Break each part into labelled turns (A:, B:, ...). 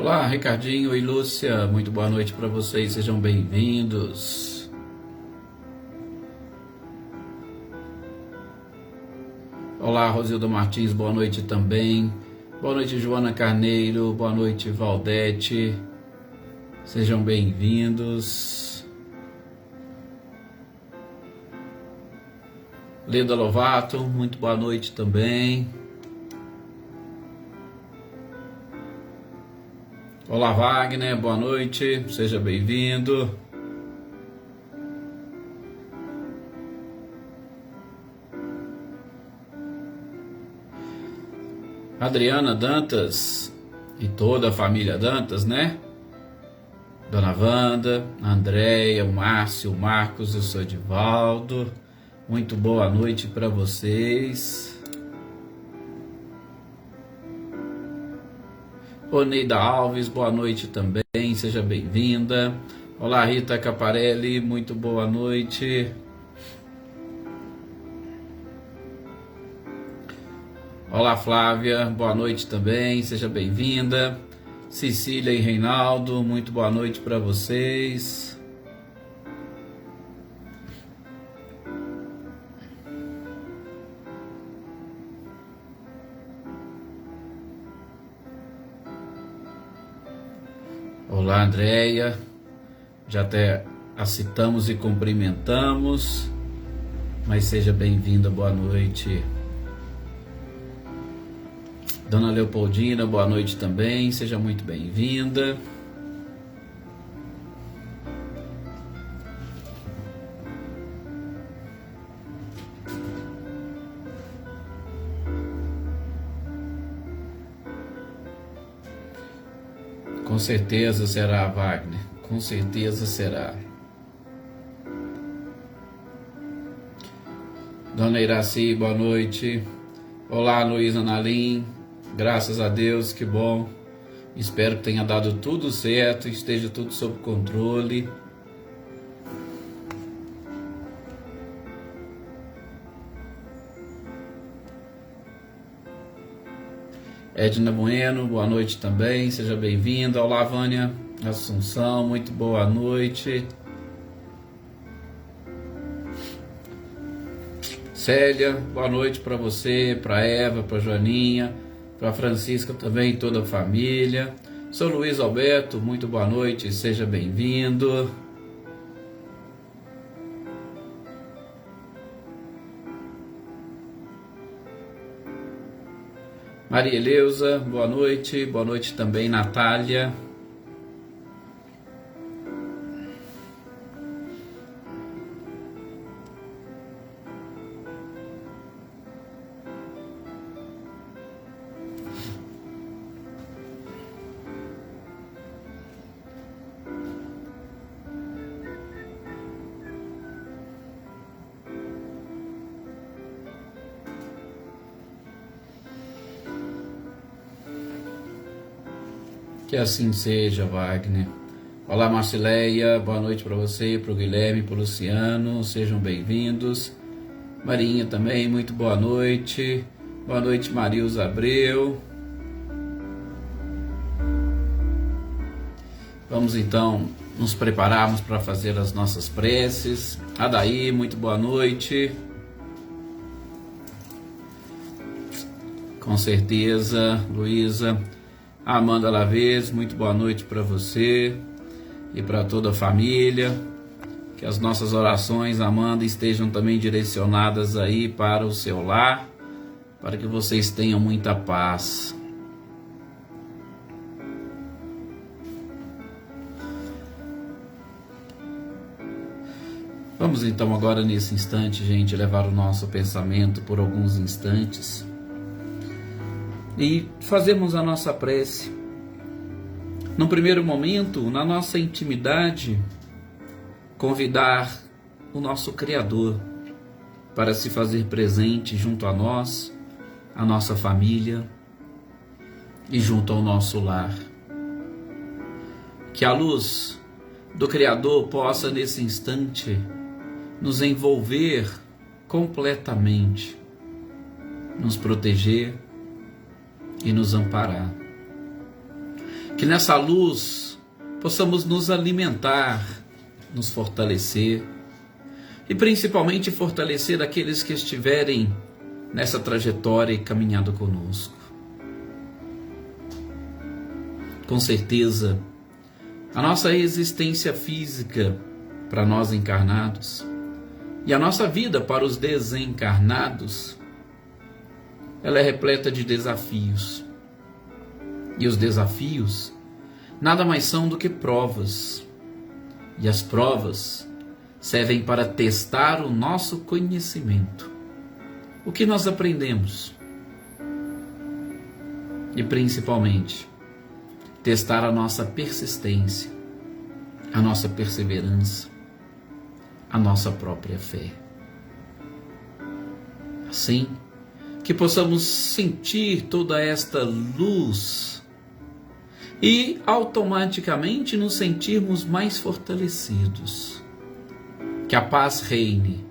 A: Olá, Ricardinho e Lúcia, muito boa noite para vocês, sejam bem-vindos. Olá, Rosilda Martins, boa noite também. Boa noite, Joana Carneiro, boa noite, Valdete, sejam bem-vindos. Leda Lovato, muito boa noite também. Olá, Wagner, boa noite, seja bem-vindo. Adriana Dantas e toda a família Dantas, né? Dona Wanda, a Andréia, o Márcio, o Marcos, eu sou Edivaldo. Muito boa noite para vocês. Oneida Alves, boa noite também, seja bem-vinda. Olá, Rita Caparelli, muito boa noite. Olá, Flávia, boa noite também, seja bem-vinda. Cecília e Reinaldo, muito boa noite para vocês. Olá, Andréia, já até a citamos e cumprimentamos, mas seja bem-vinda, boa noite. Dona Leopoldina, boa noite também, seja muito bem-vinda. Com certeza será, Wagner, com certeza será. Dona Iraci, boa noite. Olá, Luísa Nalim, graças a Deus, que bom. Espero que tenha dado tudo certo, esteja tudo sob controle. Edna Bueno, boa noite também, seja bem-vinda. Olá, Vânia Assunção, muito boa noite. Célia, boa noite para você, para Eva, para Joaninha, para Francisca também, toda a família. Sou Luiz Alberto, muito boa noite, seja bem-vindo. Maria Eleusa, boa noite também, Natália. Que assim seja, Wagner. Olá, Marcileia, boa noite para você, para o Guilherme, para o Luciano, sejam bem-vindos. Marinha também, muito boa noite. Boa noite, Marilza Abreu. Vamos então nos prepararmos para fazer as nossas preces. Adaí, muito boa noite. Com certeza, Luísa. Amanda Lavez, muito boa noite para você e para toda a família. Que as nossas orações, Amanda, estejam também direcionadas aí para o seu lar, para que vocês tenham muita paz. Vamos então agora nesse instante, gente, levar o nosso pensamento por alguns instantes e fazemos a nossa prece. No primeiro momento, na nossa intimidade, convidar o nosso Criador para se fazer presente junto a nós, a nossa família e junto ao nosso lar. Que a luz do Criador possa nesse instante nos envolver completamente, nos proteger e nos amparar. Que nessa luz possamos nos alimentar, nos fortalecer e principalmente fortalecer aqueles que estiverem nessa trajetória e caminhando conosco. Com certeza, a nossa existência física para nós encarnados e a nossa vida para os desencarnados, ela é repleta de desafios. E os desafios nada mais são do que provas. E as provas servem para testar o nosso conhecimento. O que nós aprendemos? E principalmente, testar a nossa persistência, a nossa perseverança, a nossa própria fé. Assim, que possamos sentir toda esta luz e automaticamente nos sentirmos mais fortalecidos. Que a paz reine,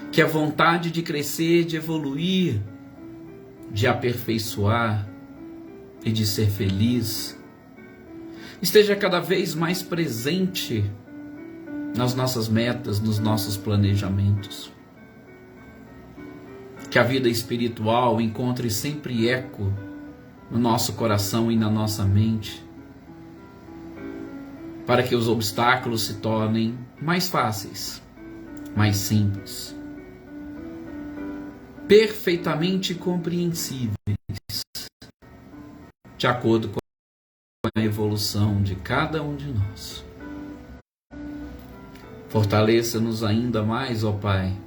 A: que a vontade de crescer, de evoluir, de aperfeiçoar e de ser feliz esteja cada vez mais presente nas nossas metas, nos nossos planejamentos. Que a vida espiritual encontre sempre eco no nosso coração e na nossa mente, para que os obstáculos se tornem mais fáceis, mais simples, perfeitamente compreensíveis, de acordo com a evolução de cada um de nós. Fortaleça-nos ainda mais, ó Pai,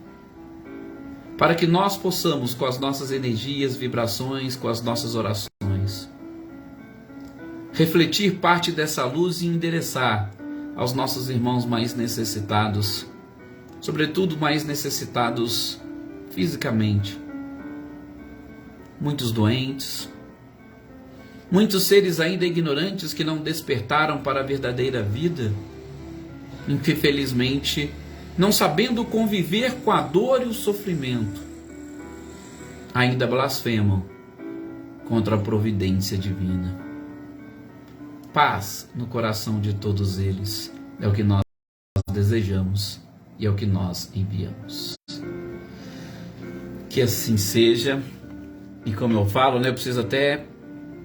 A: para que nós possamos, com as nossas energias, vibrações, com as nossas orações, refletir parte dessa luz e endereçar aos nossos irmãos mais necessitados, sobretudo mais necessitados fisicamente. Muitos doentes, muitos seres ainda ignorantes que não despertaram para a verdadeira vida, infelizmente, não sabendo conviver com a dor e o sofrimento, ainda blasfemam contra a providência divina. Paz no coração de todos eles é o que nós desejamos e é o que nós enviamos. Que assim seja. E como eu falo, eu preciso até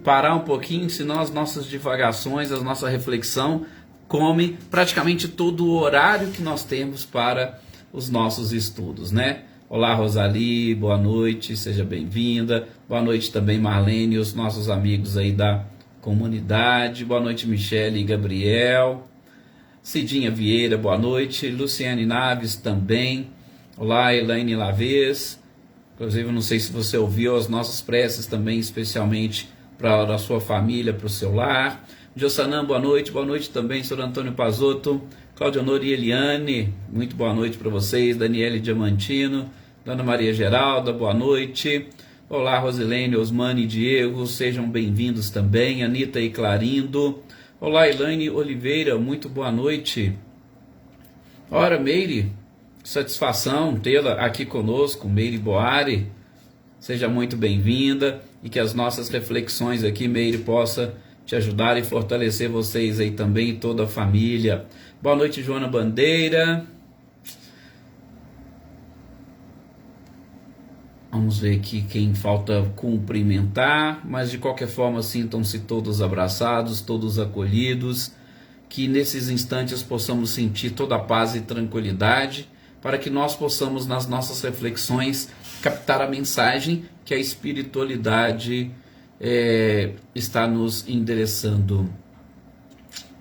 A: parar um pouquinho, senão as nossas divagações, a nossa reflexão come praticamente todo o horário que nós temos para os nossos estudos, né? Olá, Rosali, boa noite, seja bem-vinda. Boa noite também, Marlene e os nossos amigos aí da comunidade. Boa noite, Michele e Gabriel. Cidinha Vieira, boa noite. Luciane Naves também. Olá, Elaine Lavez. Inclusive, não sei se você ouviu as nossas preces também, especialmente para a sua família, para o seu lar. Jossanã, boa noite também, Sr. Antônio Pazotto, Cláudia Honor e Eliane, muito boa noite para vocês, Daniele Diamantino, Dona Maria Geralda, boa noite, olá Rosilene, Osmane e Diego, sejam bem-vindos também, Anitta e Clarindo, olá Elaine Oliveira, muito boa noite, ora Meire, satisfação tê-la aqui conosco, Meire Boari, seja muito bem-vinda e que as nossas reflexões aqui, Meire, possa te ajudar e fortalecer vocês aí também e toda a família. Boa noite, Joana Bandeira. Vamos ver aqui quem falta cumprimentar, mas de qualquer forma sintam-se todos abraçados, todos acolhidos, que nesses instantes possamos sentir toda a paz e tranquilidade, para que nós possamos nas nossas reflexões captar a mensagem que a espiritualidade está nos endereçando.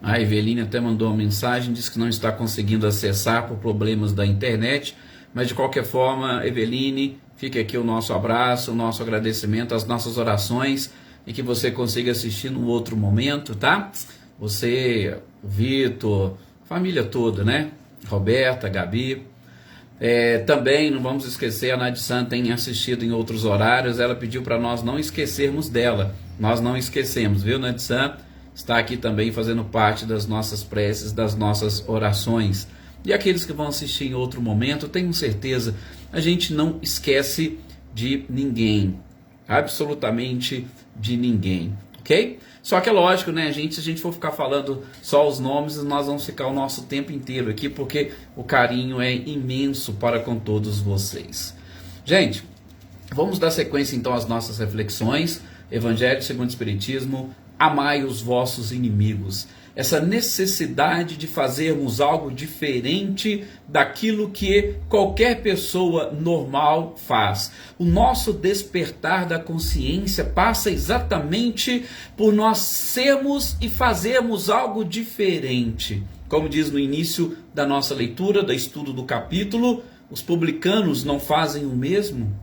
A: A Eveline até mandou uma mensagem, disse que não está conseguindo acessar por problemas da internet, mas de qualquer forma, Eveline, fica aqui o nosso abraço, o nosso agradecimento, as nossas orações, e que você consiga assistir num outro momento, tá? Você, o Vitor, família toda, né? Roberta, Gabi. Também não vamos esquecer, a Nadissan tem assistido em outros horários, ela pediu para nós não esquecermos dela, nós não esquecemos, viu, Nadissan? Está aqui também fazendo parte das nossas preces, das nossas orações. E aqueles que vão assistir em outro momento, tenham certeza, a gente não esquece de ninguém, absolutamente de ninguém. ok? Só que é lógico, né, gente, se a gente for ficar falando só os nomes, nós vamos ficar o nosso tempo inteiro aqui, porque o carinho é imenso para com todos vocês. Gente, vamos dar sequência então às nossas reflexões. Evangelho segundo o Espiritismo, amai os vossos inimigos. Essa necessidade de fazermos algo diferente daquilo que qualquer pessoa normal faz. O nosso despertar da consciência passa exatamente por nós sermos e fazermos algo diferente. Como diz no início da nossa leitura, do estudo do capítulo, os publicanos não fazem o mesmo?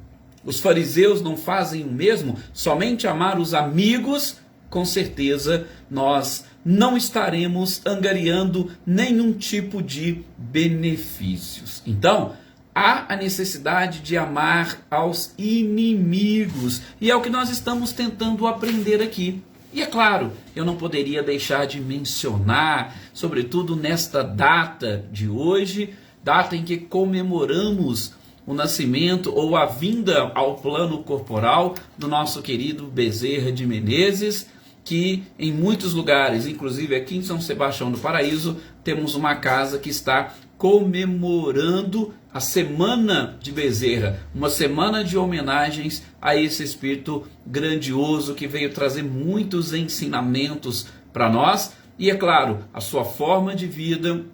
A: Os fariseus não fazem o mesmo? Somente amar os amigos, com certeza nós não estaremos angariando nenhum tipo de benefícios. Então, há a necessidade de amar aos inimigos, e é o que nós estamos tentando aprender aqui. E é claro, eu não poderia deixar de mencionar, sobretudo nesta data de hoje, data em que comemoramos o nascimento ou a vinda ao plano corporal do nosso querido Bezerra de Menezes, que em muitos lugares, inclusive aqui em São Sebastião do Paraíso, temos uma casa que está comemorando a Semana de Bezerra, uma semana de homenagens a esse espírito grandioso que veio trazer muitos ensinamentos para nós, e é claro, a sua forma de vida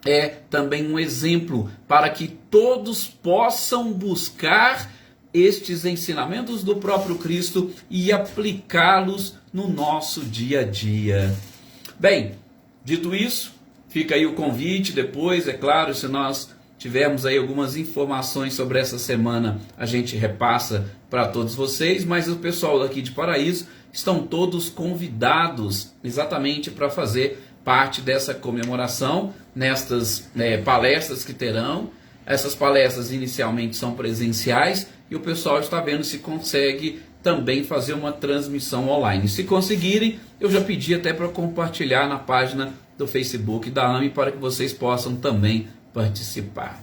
A: é também um exemplo para que todos possam buscar estes ensinamentos do próprio Cristo e aplicá-los no nosso dia a dia. Bem, dito isso, fica aí o convite. Depois, é claro, se nós tivermos aí algumas informações sobre essa semana, a gente repassa para todos vocês, mas o pessoal daqui de Paraíso estão todos convidados exatamente para fazer parte dessa comemoração nestas palestras que terão. Essas palestras inicialmente são presenciais e o pessoal está vendo se consegue também fazer uma transmissão online. Se conseguirem, eu já pedi até para compartilhar na página do Facebook da AME para que vocês possam também participar.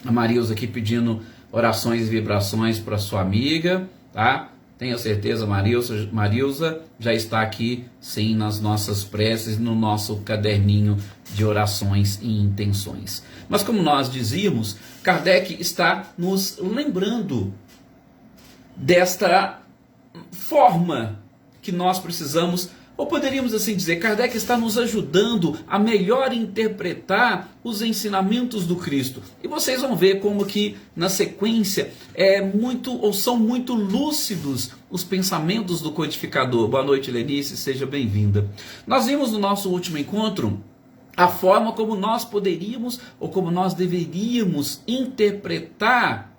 A: A Marilza aqui pedindo orações e vibrações para sua amiga, tá? Tenho certeza, Marilza já está aqui, sim, nas nossas preces, no nosso caderninho de orações e intenções. Mas como nós dizíamos, Kardec está nos lembrando desta forma que nós precisamos, ou poderíamos assim dizer, Kardec está nos ajudando a melhor interpretar os ensinamentos do Cristo. E vocês vão ver como que na sequência são muito lúcidos os pensamentos do codificador. Boa noite, Lenice, seja bem-vinda. Nós vimos no nosso último encontro a forma como nós poderíamos ou como nós deveríamos interpretar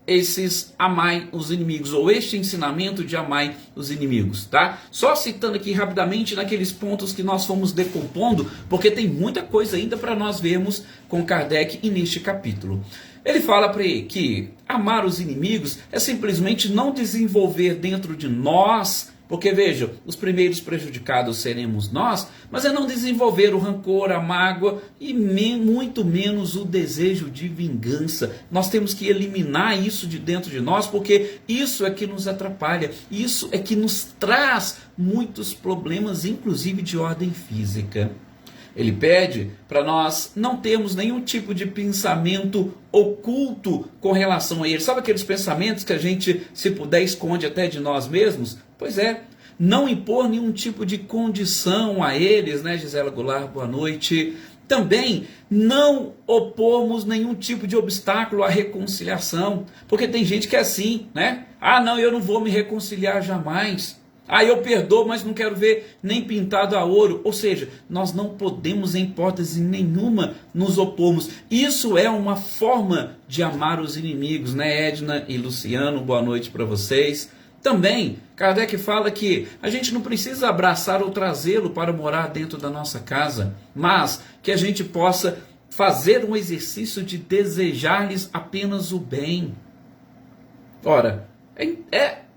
A: esses amai os inimigos, ou este ensinamento de amai os inimigos, tá? Só citando aqui rapidamente naqueles pontos que nós fomos decompondo, porque tem muita coisa ainda para nós vermos com Kardec e neste capítulo. Ele fala para ele que amar os inimigos é simplesmente não desenvolver dentro de nós, porque veja, os primeiros prejudicados seremos nós, mas é não desenvolver o rancor, a mágoa e muito menos o desejo de vingança. Nós temos que eliminar isso de dentro de nós, porque isso é que nos atrapalha, isso é que nos traz muitos problemas, inclusive de ordem física. Ele pede para nós não termos nenhum tipo de pensamento oculto com relação a ele. Sabe aqueles pensamentos que a gente, se puder, esconde até de nós mesmos? Pois é, não impor nenhum tipo de condição a eles, né, Gisela Goulart, boa noite. Também não opormos nenhum tipo de obstáculo à reconciliação, porque tem gente que é assim, né? Ah, não, eu não vou me reconciliar jamais. Ah, eu perdoo, mas não quero ver nem pintado a ouro. Ou seja, nós não podemos, em hipótese nenhuma, nos opormos. Isso é uma forma de amar os inimigos, né, Edna e Luciano? Boa noite para vocês. Também, Kardec fala que a gente não precisa abraçar ou trazê-lo para morar dentro da nossa casa, mas que a gente possa fazer um exercício de desejar-lhes apenas o bem. Ora,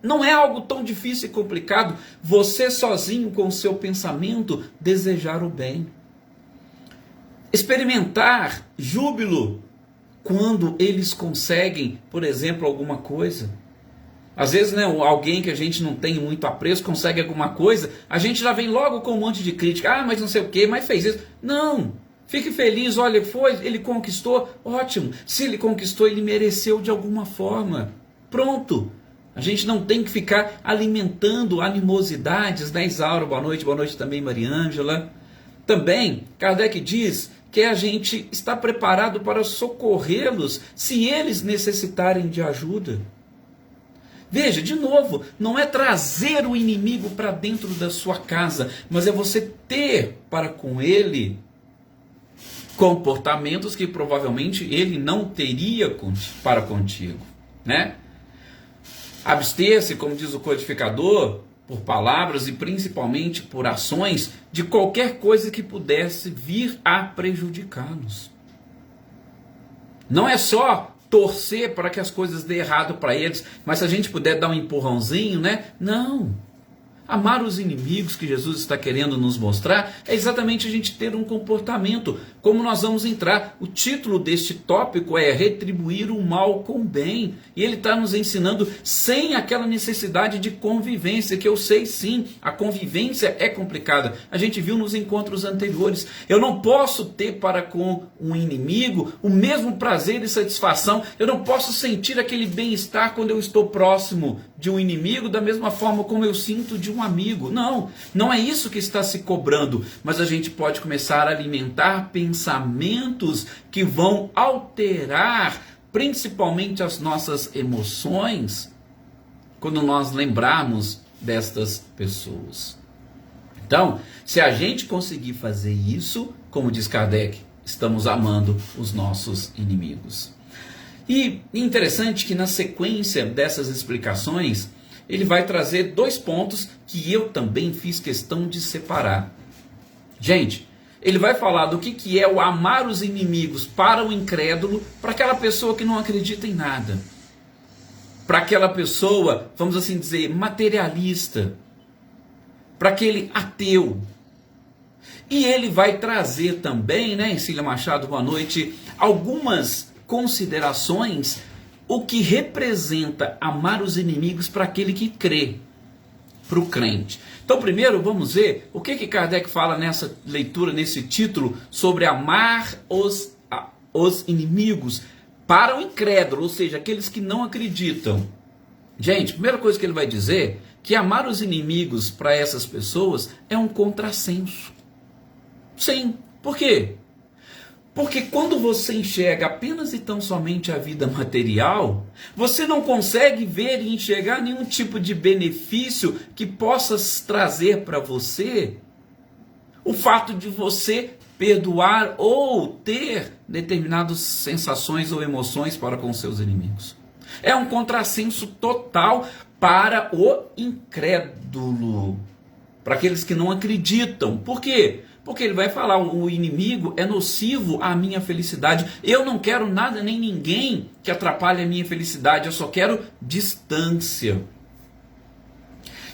A: não é algo tão difícil e complicado você sozinho com o seu pensamento desejar o bem. Experimentar júbilo quando eles conseguem, por exemplo, alguma coisa. Às vezes, né, alguém que a gente não tem muito apreço consegue alguma coisa, a gente já vem logo com um monte de crítica. Ah, mas não sei o que, mas fez isso. Não, fique feliz, olha, ele conquistou, ótimo. Se ele conquistou, ele mereceu de alguma forma. Pronto. A gente não tem que ficar alimentando animosidades, né, Isaura? Boa noite também, Mariângela. Também, Kardec diz que a gente está preparado para socorrê-los se eles necessitarem de ajuda. Veja, de novo, não é trazer o inimigo para dentro da sua casa, mas é você ter para com ele comportamentos que provavelmente ele não teria para contigo, né? Abster-se, como diz o codificador, por palavras e principalmente por ações de qualquer coisa que pudesse vir a prejudicá-los. Não é só torcer para que as coisas dêem errado para eles, mas se a gente puder dar um empurrãozinho, né? Não. Amar os inimigos que Jesus está querendo nos mostrar é exatamente a gente ter um comportamento. Como nós vamos entrar, o título deste tópico é retribuir o mal com o bem. E ele está nos ensinando sem aquela necessidade de convivência, que eu sei sim, a convivência é complicada. A gente viu nos encontros anteriores. Eu não posso ter para com um inimigo o mesmo prazer e satisfação. Eu não posso sentir aquele bem-estar quando eu estou próximo de um inimigo da mesma forma como eu sinto de um amigo. Não, não é isso que está se cobrando, mas a gente pode começar a alimentar pensamentos que vão alterar principalmente as nossas emoções quando nós lembrarmos destas pessoas. Então, se a gente conseguir fazer isso, como diz Kardec, estamos amando os nossos inimigos. E interessante que na sequência dessas explicações, ele vai trazer 2 pontos que eu também fiz questão de separar. Gente, ele vai falar do que é o amar os inimigos para o incrédulo, para aquela pessoa que não acredita em nada. Para aquela pessoa, vamos assim dizer, materialista. Para aquele ateu. E ele vai trazer também, né, Cília Machado, boa noite, algumas considerações o que representa amar os inimigos para aquele que crê, para o crente. Então, primeiro, vamos ver o que Kardec fala nessa leitura, nesse título, sobre amar os inimigos para o incrédulo, ou seja, aqueles que não acreditam. Gente, a primeira coisa que ele vai dizer, que amar os inimigos para essas pessoas é um contrassenso. Sim, por quê? Porque quando você enxerga apenas e tão somente a vida material, você não consegue ver e enxergar nenhum tipo de benefício que possa trazer para você o fato de você perdoar ou ter determinadas sensações ou emoções para com seus inimigos. É um contrassenso total para o incrédulo, para aqueles que não acreditam. Por quê? Porque ele vai falar, o inimigo é nocivo à minha felicidade. Eu não quero nada nem ninguém que atrapalhe a minha felicidade. Eu só quero distância.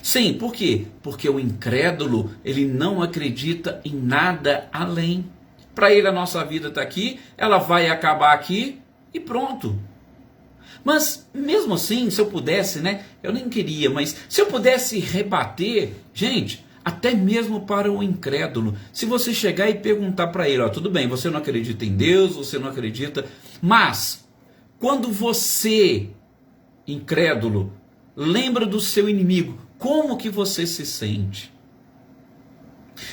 A: Sim, por quê? Porque o incrédulo, ele não acredita em nada além. Para ele a nossa vida está aqui, ela vai acabar aqui e pronto. Mas mesmo assim, se eu pudesse, né? Eu nem queria, mas se eu pudesse rebater, gente, até mesmo para o incrédulo, se você chegar e perguntar para ele, ó, tudo bem, você não acredita em Deus, você não acredita, mas quando você, incrédulo, lembra do seu inimigo, como que você se sente?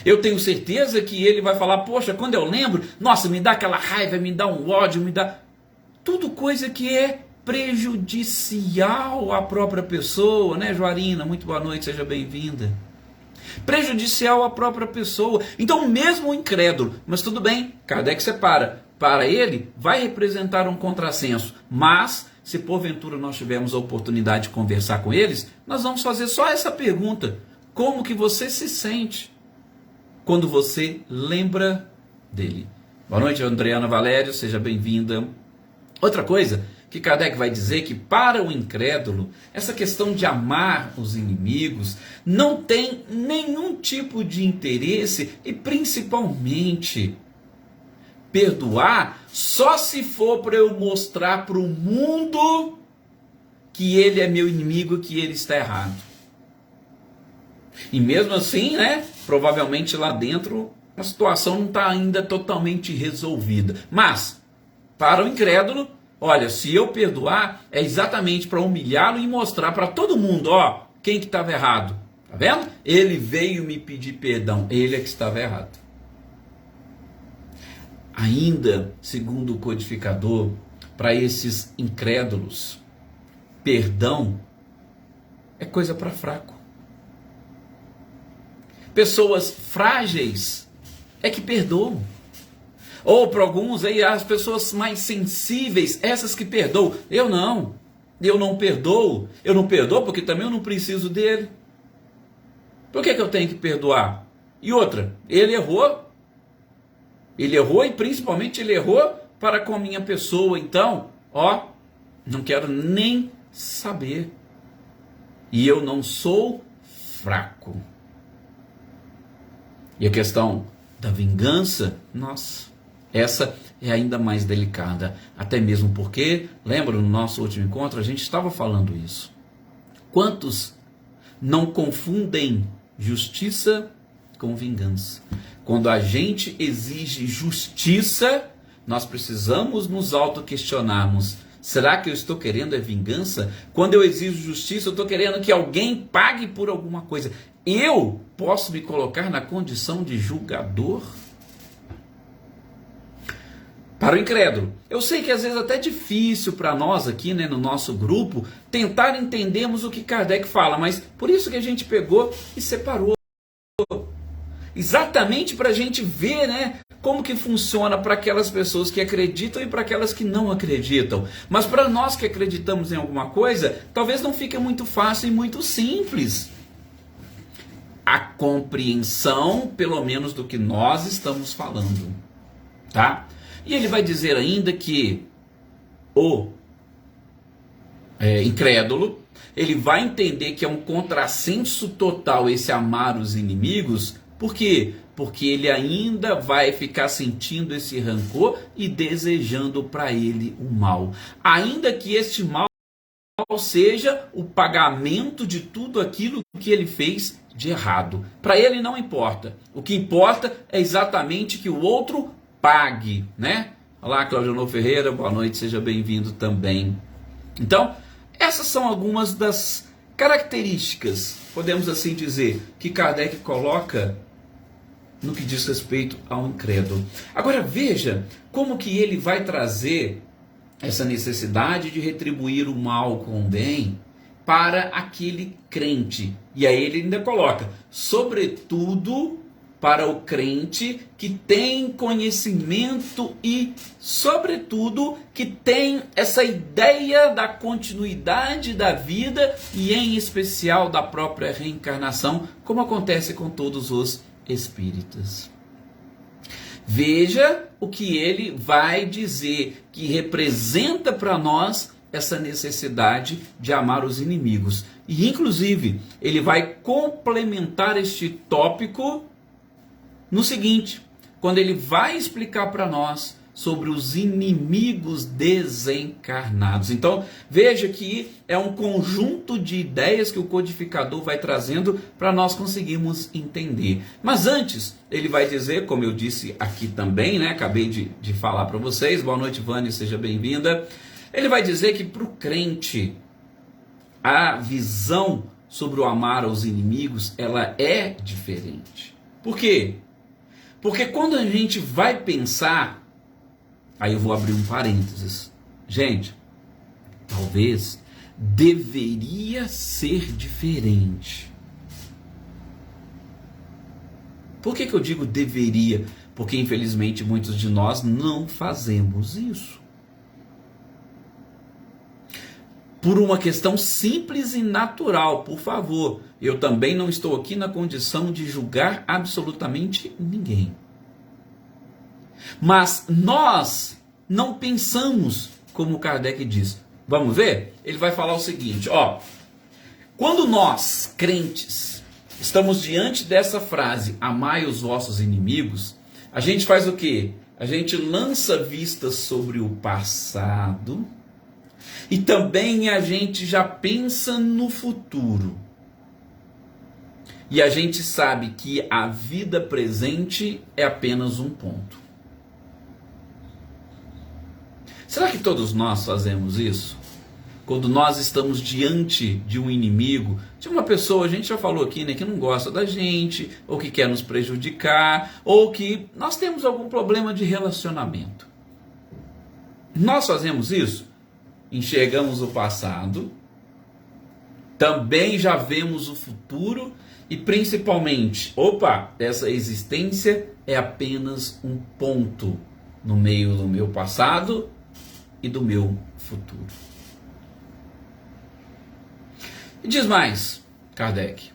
A: Eu tenho certeza que ele vai falar, poxa, quando eu lembro, nossa, me dá aquela raiva, me dá um ódio, me dá... Tudo coisa que é prejudicial à própria pessoa, né, Joarina? Muito boa noite, seja bem-vinda. Prejudicial à própria pessoa. Então, mesmo o incrédulo, mas tudo bem, Kardec separa. Para ele, vai representar um contrassenso. Mas, se porventura nós tivermos a oportunidade de conversar com eles, nós vamos fazer só essa pergunta. Como que você se sente quando você lembra dele? Boa noite, Adriana Valério, seja bem-vinda. Outra coisa que Kardec vai dizer que para o incrédulo, essa questão de amar os inimigos não tem nenhum tipo de interesse e principalmente perdoar só se for para eu mostrar para o mundo que ele é meu inimigo, que ele está errado. E mesmo assim, né, provavelmente lá dentro a situação não está ainda totalmente resolvida. Mas, para o incrédulo, olha, se eu perdoar, é exatamente para humilhá-lo e mostrar para todo mundo, ó, quem que estava errado. Tá vendo? Ele veio me pedir perdão, ele é que estava errado. Ainda, segundo o codificador, para esses incrédulos, perdão é coisa para fraco. Pessoas frágeis é que perdoam. Ou para alguns aí, as pessoas mais sensíveis, essas que perdoam. Eu não perdoo. Eu não perdoo porque também eu não preciso dele. Por que eu tenho que perdoar? E outra, ele errou. Ele errou e principalmente ele errou para com a minha pessoa. Então, ó, não quero nem saber. E eu não sou fraco. E a questão da vingança, nossa, essa é ainda mais delicada. Até mesmo porque, lembra, no nosso último encontro, a gente estava falando isso. Quantos não confundem justiça com vingança? Quando a gente exige justiça, nós precisamos nos autoquestionarmos. Será que eu estou querendo vingança? Quando eu exijo justiça, eu estou querendo que alguém pague por alguma coisa. Eu posso me colocar na condição de julgador? Para o incrédulo, eu sei que às vezes até é difícil para nós aqui, né, no nosso grupo, tentar entendermos o que Kardec fala, mas por isso que a gente pegou e separou. Exatamente para a gente ver, né, como que funciona para aquelas pessoas que acreditam e para aquelas que não acreditam. Mas para nós que acreditamos em alguma coisa, talvez não fique muito fácil e muito simples a compreensão, pelo menos do que nós estamos falando, tá? E ele vai dizer ainda que o incrédulo, ele vai entender que é um contrassenso total esse amar os inimigos. Por quê? Porque ele ainda vai ficar sentindo esse rancor e desejando para ele o mal. Ainda que este mal seja o pagamento de tudo aquilo que ele fez de errado. Para ele não importa. O que importa é exatamente que o outro pague, né? Olá, Claudio Ferreira, boa noite, seja bem-vindo também. Então, essas são algumas das características, podemos assim dizer, que Kardec coloca no que diz respeito ao incrédulo. Agora veja como que ele vai trazer essa necessidade de retribuir o mal com o bem para aquele crente. E aí ele ainda coloca, sobretudo para o crente que tem conhecimento e, sobretudo, que tem essa ideia da continuidade da vida e, em especial, da própria reencarnação, como acontece com todos os espíritas. Veja o que ele vai dizer, que representa para nós essa necessidade de amar os inimigos. E, inclusive, ele vai complementar este tópico no seguinte, quando ele vai explicar para nós sobre os inimigos desencarnados. Então, veja que é um conjunto de ideias que o codificador vai trazendo para nós conseguirmos entender. Mas antes, ele vai dizer, como eu disse aqui também, né? Acabei de falar para vocês, boa noite, Vânia, seja bem-vinda. Ele vai dizer que para o crente, a visão sobre o amar aos inimigos, ela é diferente. Por quê? Porque quando a gente vai pensar, aí eu vou abrir um parênteses, gente, talvez deveria ser diferente. Por que eu digo deveria? Porque infelizmente muitos de nós não fazemos isso. Por uma questão simples e natural, por favor. Eu também não estou aqui na condição de julgar absolutamente ninguém. Mas nós não pensamos como Kardec diz. Vamos ver? Ele vai falar o seguinte, ó. Quando nós, crentes, estamos diante dessa frase, amai os vossos inimigos, a gente faz o quê? A gente lança vistas sobre o passado, E também a gente já pensa no futuro. E a gente sabe que a vida presente é apenas um ponto. Será que todos nós fazemos isso? Quando nós estamos diante de um inimigo, de uma pessoa, a gente já falou aqui, né, que não gosta da gente, ou que quer nos prejudicar, ou que nós temos algum problema de relacionamento. Nós fazemos isso? Enxergamos o passado, também já vemos o futuro e principalmente, essa existência é apenas um ponto no meio do meu passado e do meu futuro. E diz mais, Kardec,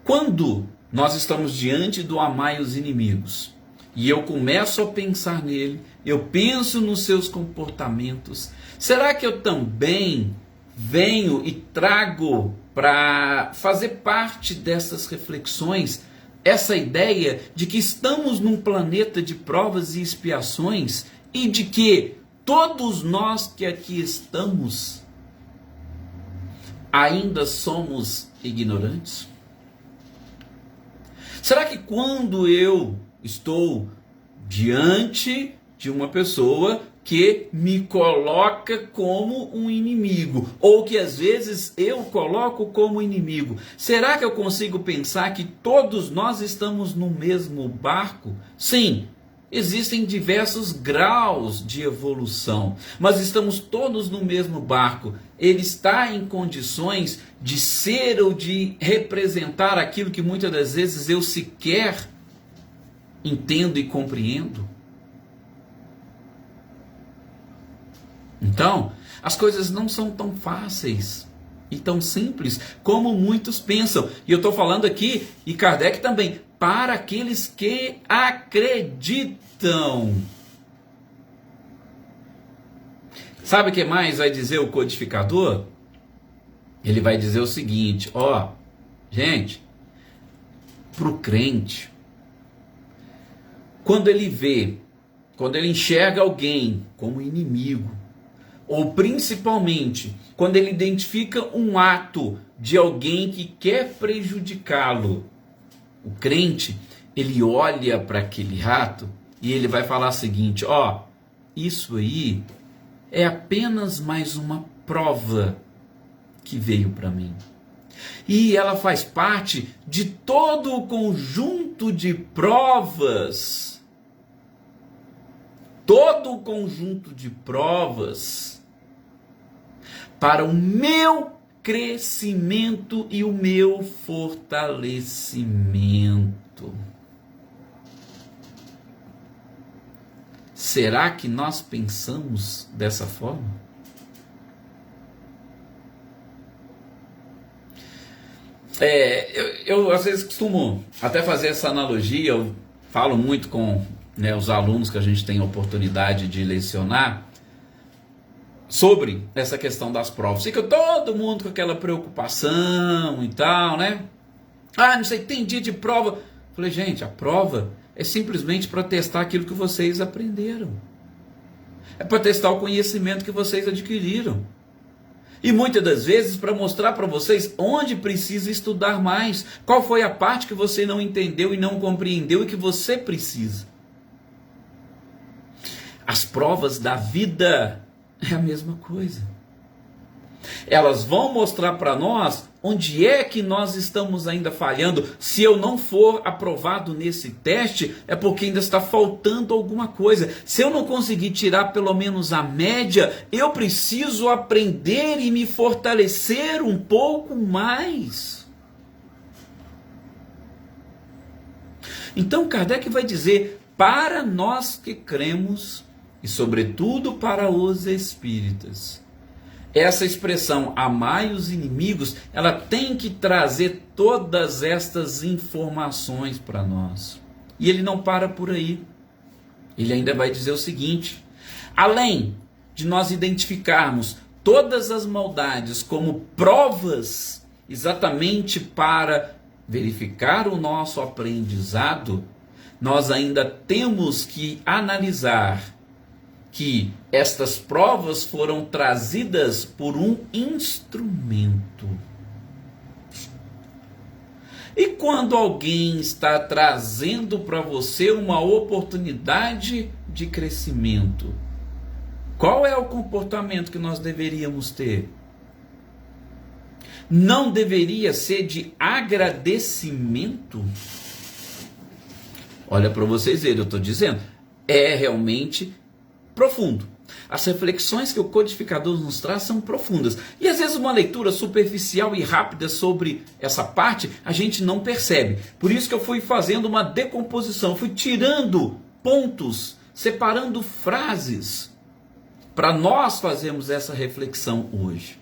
A: quando nós estamos diante do amai os inimigos, e eu começo a pensar nele, eu penso nos seus comportamentos, será que eu também venho e trago para fazer parte dessas reflexões essa ideia de que estamos num planeta de provas e expiações e de que todos nós que aqui estamos ainda somos ignorantes? Será que quando eu estou diante de uma pessoa que me coloca como um inimigo, ou que às vezes eu coloco como inimigo, será que eu consigo pensar que todos nós estamos no mesmo barco? Sim, existem diversos graus de evolução, mas estamos todos no mesmo barco. Ele está em condições de ser ou de representar aquilo que muitas das vezes eu sequer entendo e compreendo. Então, as coisas não são tão fáceis e tão simples como muitos pensam. E eu estou falando aqui, e Kardec também, para aqueles que acreditam. Sabe o que mais vai dizer o codificador? Ele vai dizer o seguinte, gente, para o crente, quando ele enxerga alguém como inimigo, ou principalmente quando ele identifica um ato de alguém que quer prejudicá-lo, o crente, ele olha para aquele ato e ele vai falar o seguinte, isso aí é apenas mais uma prova que veio para mim. E ela faz parte de todo o conjunto de provas, para o meu crescimento e o meu fortalecimento. Será que nós pensamos dessa forma? Eu às vezes costumo até fazer essa analogia, eu falo muito com os alunos que a gente tem a oportunidade de lecionar, sobre essa questão das provas. Fica todo mundo com aquela preocupação e tal, né? Não sei, tem dia de prova. Falei, gente, a prova é simplesmente para testar aquilo que vocês aprenderam. É para testar o conhecimento que vocês adquiriram. E muitas das vezes para mostrar para vocês onde precisa estudar mais. Qual foi a parte que você não entendeu e não compreendeu e que você precisa. As provas da vida é a mesma coisa. Elas vão mostrar para nós onde é que nós estamos ainda falhando. Se eu não for aprovado nesse teste, é porque ainda está faltando alguma coisa. Se eu não conseguir tirar pelo menos a média, eu preciso aprender e me fortalecer um pouco mais. Então Kardec vai dizer, para nós que cremos, e sobretudo para os espíritas, essa expressão, amai os inimigos, ela tem que trazer todas estas informações para nós. E ele não para por aí. Ele ainda vai dizer o seguinte, além de nós identificarmos todas as maldades como provas, exatamente para verificar o nosso aprendizado, nós ainda temos que analisar que estas provas foram trazidas por um instrumento. E quando alguém está trazendo para você uma oportunidade de crescimento, qual é o comportamento que nós deveríamos ter? Não deveria ser de agradecimento? Olha para vocês verem, eu estou dizendo, é realmente profundo. As reflexões que o codificador nos traz são profundas. E às vezes uma leitura superficial e rápida sobre essa parte, a gente não percebe. Por isso que eu fui fazendo uma decomposição, fui tirando pontos, separando frases, para nós fazermos essa reflexão hoje.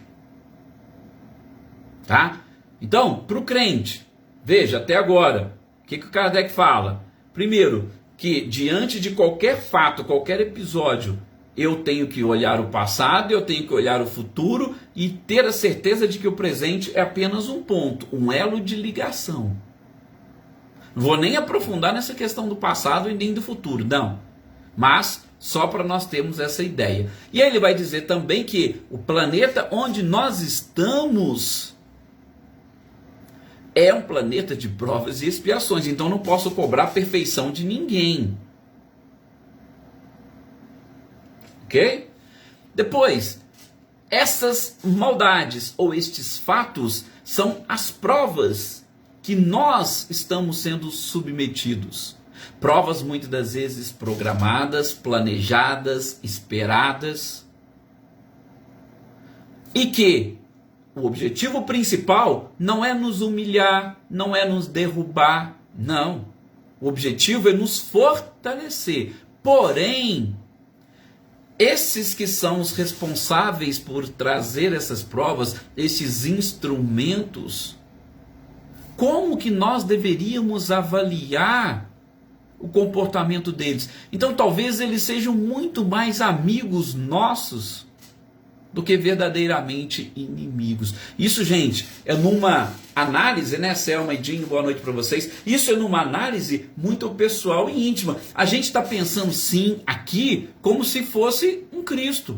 A: Tá? Então, para o crente, veja, até agora, o que o Kardec fala? Primeiro, que diante de qualquer fato, qualquer episódio, eu tenho que olhar o passado, eu tenho que olhar o futuro e ter a certeza de que o presente é apenas um ponto, um elo de ligação. Não vou nem aprofundar nessa questão do passado e nem do futuro, não. Mas só para nós termos essa ideia. E aí ele vai dizer também que o planeta onde nós estamos é um planeta de provas e expiações, então não posso cobrar a perfeição de ninguém. Ok? Depois, essas maldades ou estes fatos são as provas que nós estamos sendo submetidos. Provas muitas das vezes programadas, planejadas, esperadas. E que o objetivo principal não é nos humilhar, não é nos derrubar, não. O objetivo é nos fortalecer. Porém, esses que são os responsáveis por trazer essas provas, esses instrumentos, como que nós deveríamos avaliar o comportamento deles? Então talvez eles sejam muito mais amigos nossos do que verdadeiramente inimigos. Isso, gente, é numa análise, né, Selma e Dinho, boa noite para vocês. Isso é numa análise muito pessoal e íntima. A gente está pensando, sim, aqui, como se fosse um Cristo.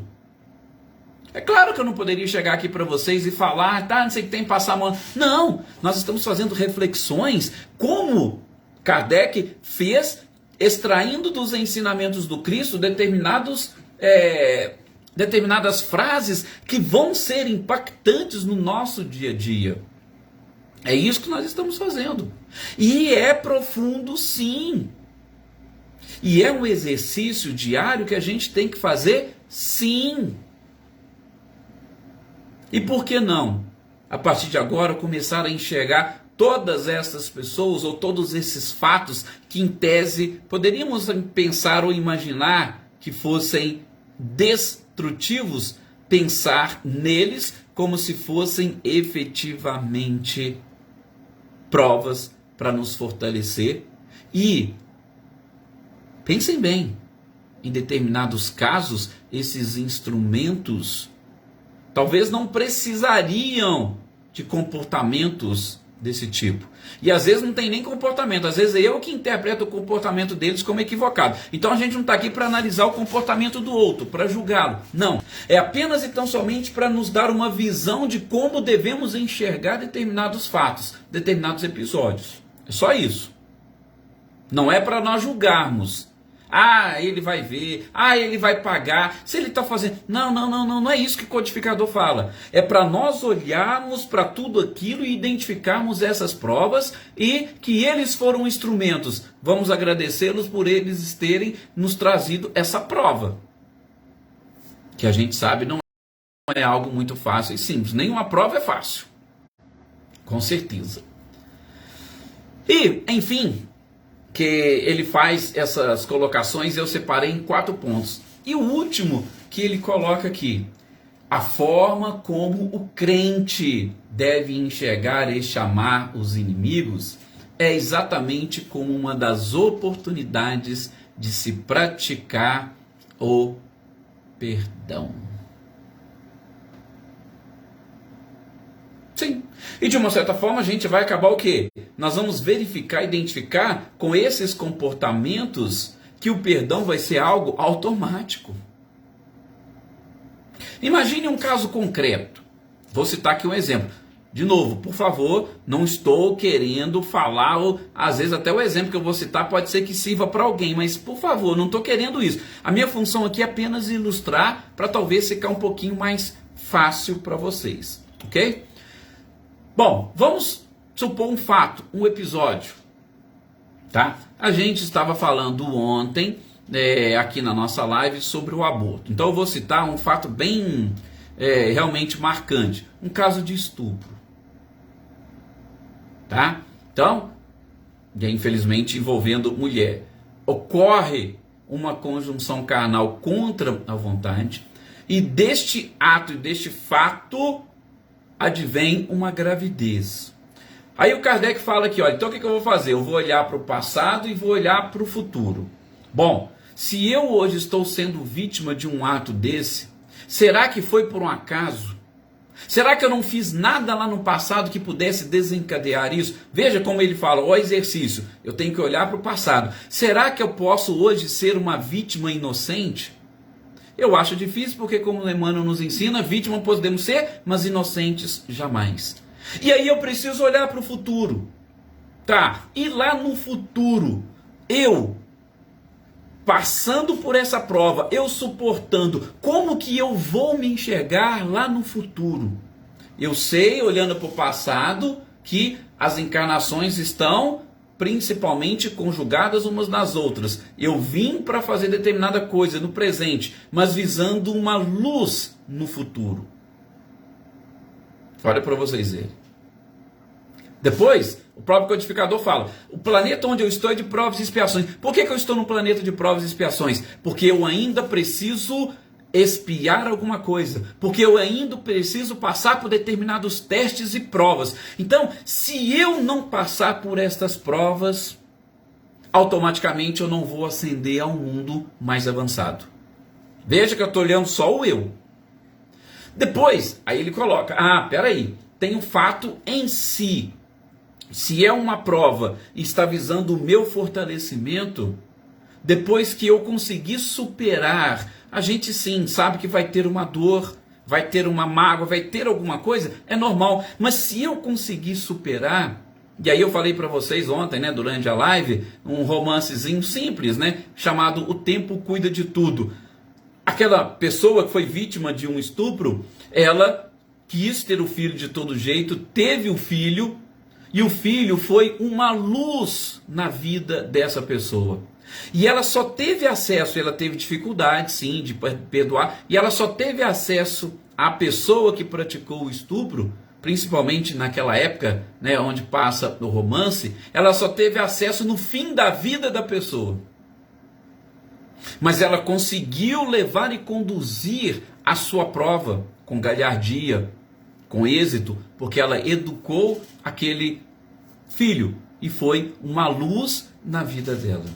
A: É claro que eu não poderia chegar aqui para vocês e falar, tá, não sei o que tem, passar a mão. Não, nós estamos fazendo reflexões como Kardec fez, extraindo dos ensinamentos do Cristo determinadas frases que vão ser impactantes no nosso dia a dia. É isso que nós estamos fazendo. E é profundo, sim. E é um exercício diário que a gente tem que fazer, sim. E por que não, a partir de agora, começar a enxergar todas essas pessoas ou todos esses fatos que, em tese, poderíamos pensar ou imaginar que fossem destrutivos, pensar neles como se fossem efetivamente provas para nos fortalecer. E pensem bem, em determinados casos, esses instrumentos talvez não precisariam de comportamentos desse tipo. E às vezes não tem nem comportamento, às vezes é eu que interpreto o comportamento deles como equivocado. Então a gente não está aqui para analisar o comportamento do outro, para julgá-lo. Não. É apenas e tão somente para nos dar uma visão de como devemos enxergar determinados fatos, determinados episódios. É só isso. Não é para nós julgarmos. Ah, ele vai ver. Ah, ele vai pagar. Se ele está fazendo... Não é isso que o codificador fala. É para nós olharmos para tudo aquilo e identificarmos essas provas e que eles foram instrumentos. Vamos agradecê-los por eles terem nos trazido essa prova. Que a gente sabe não é algo muito fácil e simples. Nenhuma prova é fácil. Com certeza. E, enfim, que ele faz essas colocações, eu separei em 4 pontos. E o último que ele coloca aqui, a forma como o crente deve enxergar e chamar os inimigos, é exatamente como uma das oportunidades de se praticar o perdão. Sim. E de uma certa forma a gente vai acabar o quê? Nós vamos verificar, identificar com esses comportamentos que o perdão vai ser algo automático. Imagine um caso concreto. Vou citar aqui um exemplo. De novo, por favor, não estou querendo falar, ou às vezes até o exemplo que eu vou citar pode ser que sirva para alguém, mas por favor, não estou querendo isso. A minha função aqui é apenas ilustrar para talvez ficar um pouquinho mais fácil para vocês, ok? Bom, vamos supor um fato, um episódio, tá? A gente estava falando ontem, aqui na nossa live, sobre o aborto. Então eu vou citar um fato bem realmente marcante, um caso de estupro. Tá? Então, infelizmente envolvendo mulher, ocorre uma conjunção carnal contra a vontade, e deste ato e deste fato advém uma gravidez. Aí o Kardec fala aqui, olha, então o que eu vou fazer? Eu vou olhar para o passado e vou olhar para o futuro. Bom, se eu hoje estou sendo vítima de um ato desse, será que foi por um acaso? Será que eu não fiz nada lá no passado que pudesse desencadear isso? Veja como ele fala, ó exercício, eu tenho que olhar para o passado. Será que eu posso hoje ser uma vítima inocente? Eu acho difícil porque, como Emmanuel nos ensina, vítima podemos ser, mas inocentes jamais. E aí eu preciso olhar para o futuro. Tá, e lá no futuro, eu passando por essa prova, eu suportando, como que eu vou me enxergar lá no futuro? Eu sei, olhando para o passado, que as encarnações estão principalmente conjugadas umas nas outras. Eu vim para fazer determinada coisa no presente, mas visando uma luz no futuro. Olha para vocês verem. Depois, o próprio codificador fala, o planeta onde eu estou é de provas e expiações. Por que eu estou no planeta de provas e expiações? Porque eu ainda preciso expiar alguma coisa. Porque eu ainda preciso passar por determinados testes e provas. Então, se eu não passar por estas provas, automaticamente eu não vou ascender a um mundo mais avançado. Veja que eu estou olhando só o eu. Depois, aí ele coloca, peraí, tem o fato em si. Se é uma prova e está visando o meu fortalecimento, depois que eu conseguir superar, a gente sim sabe que vai ter uma dor, vai ter uma mágoa, vai ter alguma coisa, é normal. Mas se eu conseguir superar, e aí eu falei para vocês ontem, durante a live, um romancezinho simples, chamado O Tempo Cuida de Tudo. Aquela pessoa que foi vítima de um estupro, ela quis ter o filho de todo jeito, teve o filho, e o filho foi uma luz na vida dessa pessoa. E ela só teve acesso, ela teve dificuldade, sim, de perdoar, e ela só teve acesso à pessoa que praticou o estupro, principalmente naquela época, onde passa o romance, ela só teve acesso no fim da vida da pessoa. Mas ela conseguiu levar e conduzir a sua prova com galhardia, com êxito, porque ela educou aquele filho e foi uma luz na vida dela.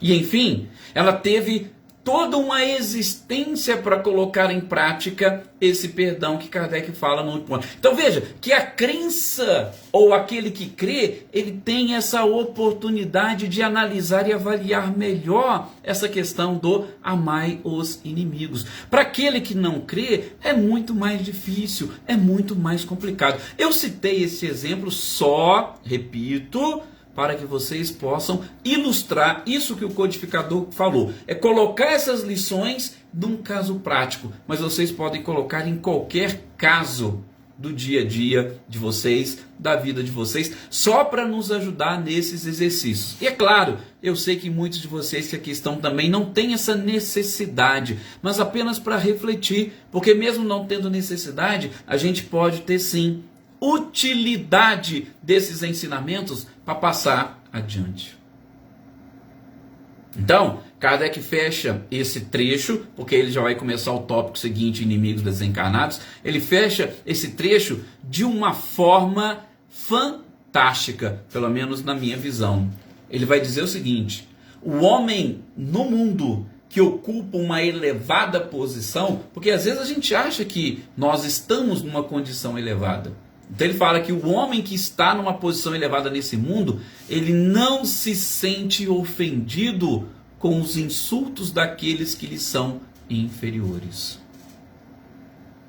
A: E enfim, ela teve toda uma existência para colocar em prática esse perdão que Kardec fala no último ponto. Então veja que a crença ou aquele que crê, ele tem essa oportunidade de analisar e avaliar melhor essa questão do amai os inimigos. Para aquele que não crê, é muito mais difícil, é muito mais complicado. Eu citei esse exemplo só, repito, para que vocês possam ilustrar isso que o codificador falou. É colocar essas lições num caso prático, mas vocês podem colocar em qualquer caso do dia a dia de vocês, da vida de vocês, só para nos ajudar nesses exercícios. E é claro, eu sei que muitos de vocês que aqui estão também não têm essa necessidade, mas apenas para refletir, porque mesmo não tendo necessidade, a gente pode ter sim utilidade desses ensinamentos para passar adiante. Então, Kardec fecha esse trecho, porque ele já vai começar o tópico seguinte, inimigos desencarnados. Ele fecha esse trecho de uma forma fantástica, pelo menos na minha visão. Ele vai dizer o seguinte: o homem no mundo que ocupa uma elevada posição, porque às vezes a gente acha que nós estamos numa condição elevada. Então ele fala que o homem que está numa posição elevada nesse mundo, ele não se sente ofendido com os insultos daqueles que lhe são inferiores.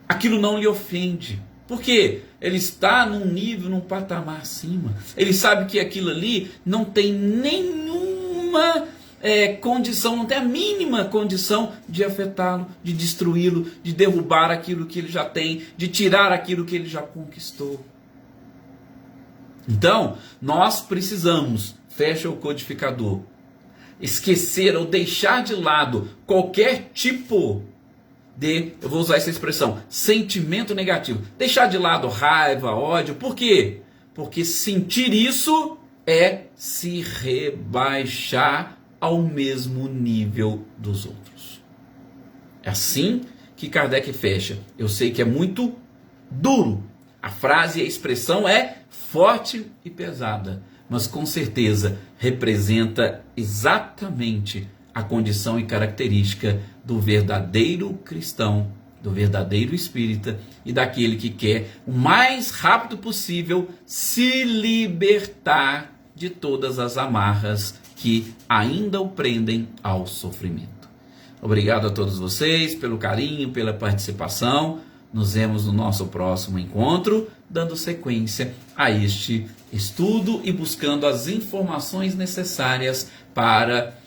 A: aquilo não lhe ofende. Por quê? Ele está num nível, num patamar acima. Ele sabe que aquilo ali não tem nenhuma condição, não tem a mínima condição de afetá-lo, de destruí-lo, de derrubar aquilo que ele já tem, de tirar aquilo que ele já conquistou. Então, nós precisamos, fecha o codificador, esquecer ou deixar de lado qualquer tipo de, eu vou usar essa expressão, sentimento negativo. Deixar de lado raiva, ódio. Por quê? Porque sentir isso é se rebaixar ao mesmo nível dos outros. É assim que Kardec fecha. Eu sei que é muito duro. A frase e a expressão é forte e pesada, mas com certeza representa exatamente a condição e característica do verdadeiro cristão, do verdadeiro espírita e daquele que quer o mais rápido possível se libertar de todas as amarras que ainda o prendem ao sofrimento. Obrigado a todos vocês pelo carinho, pela participação. Nos vemos no nosso próximo encontro, dando sequência a este estudo e buscando as informações necessárias para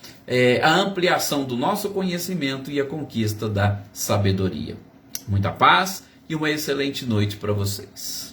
A: a ampliação do nosso conhecimento e a conquista da sabedoria. Muita paz e uma excelente noite para vocês.